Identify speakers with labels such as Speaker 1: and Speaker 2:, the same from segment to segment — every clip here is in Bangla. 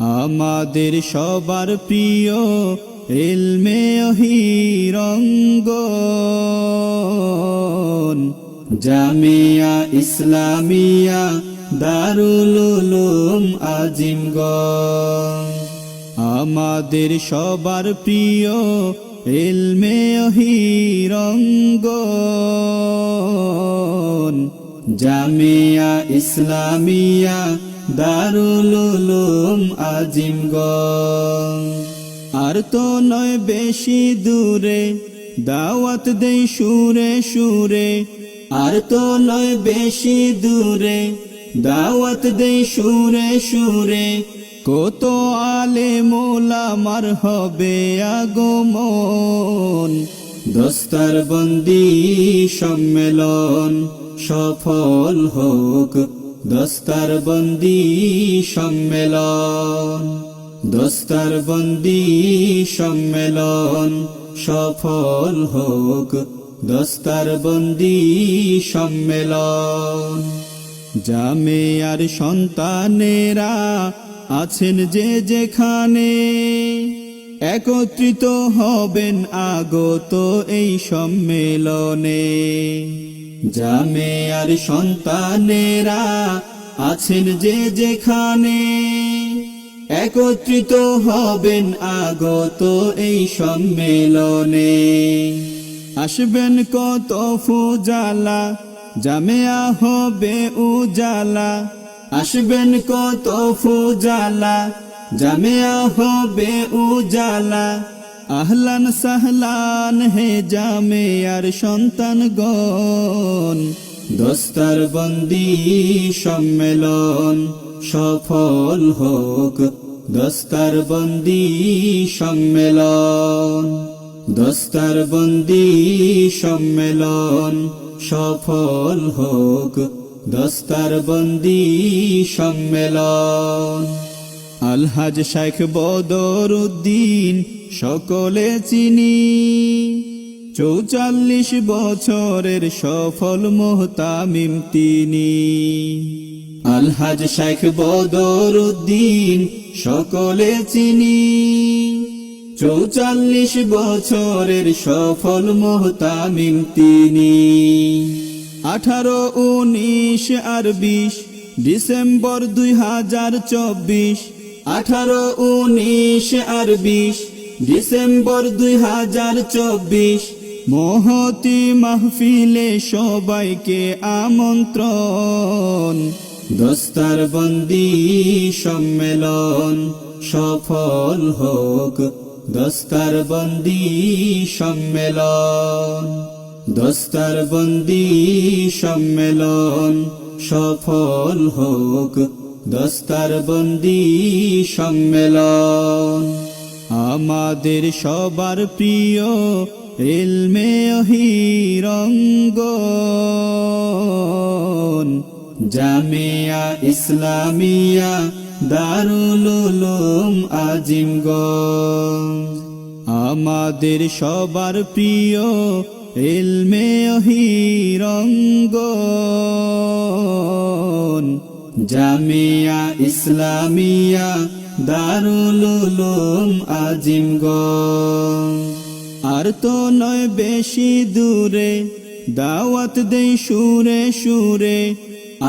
Speaker 1: আমাদের সবার প্রিয় ইলমে অহিরঙ্গন জামিয়া ইসলামিয়া দারুল উলুম আজিমগঞ্জ। আমাদের সবার প্রিয় ইলমে অহিরঙ্গন জামিয়া ইসলামিয়া দারুল উলুম আজিমগঞ্জ। আর তো নয় বেশি দূরে দাওয়াত দেই সুরে সুরে, আর তো নয় বেশি দূরে দাওয়াত দেই সুরে সুরে, কত আলেম ওলামার হবে আগমন। দস্তারবন্দি সম্মেলন সফল হোক, দস্তারবন্দি সম্মেলন, দস্তারবন্দি সম্মেলন সফল হোক, দস্তারবন্দি সম্মেলন। জামিয়ার সন্তানেরা আছেন যে যেখানে, একত্রিত হবেন আগত এই সম্মেলনে। জামিয়ার সন্তানেরা আছেন যে যেখানে, একত্রিত হবেন আগত এই সম্মেলনে। আসবেন কত ফুজালা, জামিয়া হবে উজালা। আসবেন কত ফুজালা, জামিয়া হবে উজালা। আহলান সাহলান হে জামিয়ার সন্তানগণ, দস্তারবন্দি সম্মেলন সফল হোক, দস্তারবন্দি সম্মেলন, দস্তারবন্দি সম্মেলন সফল হোক, দস্তারবন্দি সম্মেলন। আলহাজ শেখ বদরউদ্দিন সকলে চিনি, ৪৪ বছরের সফল মুহতামিম তিনি। আলহাজ শেখ বদরউদ্দিন সকলে চিনি, ৪৪ বছরের সফল মুহতামিম তিনি। ১৮, ১৯ আর ২০ ডিসেম্বর ২০২৪, ১৮, ১৯ আর ২০ ডিসেম্বর ২০২৪, মহতি মাহফিলে সবাইকে আমন্ত্রণ। দস্তারবন্দি সম্মেলন সফল হোক, দস্তারবন্দি সম্মেলন, দস্তারবন্দি সম্মেলন সফল হোক, দস্তারবন্দি সম্মেলন। আমাদের সবার প্রিয় ইলমে অহিরঙ্গন জামিয়া ইসলামিয়া দারুল উলুম আজিমগঞ্জ। আমাদের সবার প্রিয় ইলমে অহিরঙ্গন জামিয়া ইসলামিয়া দারুল উলুম আজিমগঞ্জ। আর তো নয় বেশি দূরে দাওয়াত দেই সুরে সুরে,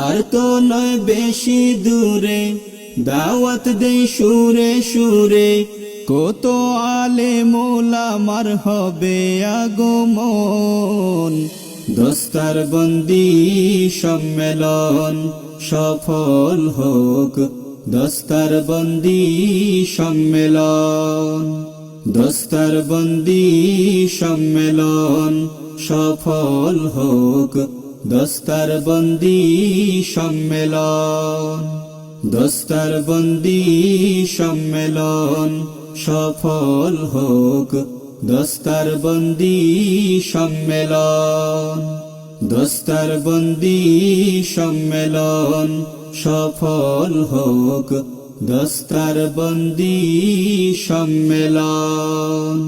Speaker 1: আর তো নয় বেশি দূরে দাওয়াত দেই সুরে সুরে, কত আলেম ওলামার হবে আগমন। দস্তারবন্দি সম্মেলন সফল হোক, দস্তারবন্দি সম্মেলন, দস্তারবন্দি সম্মেলন সফল হোক, দস্তারবন্দি সম্মেলন, দস্তারবন্দি সম্মেলন সফল হোক, দস্তারবন্দি সম্মেলন, দস্তারবন্দি সম্মেলন সফল হোক, দস্তারবন্দি সম্মেলন।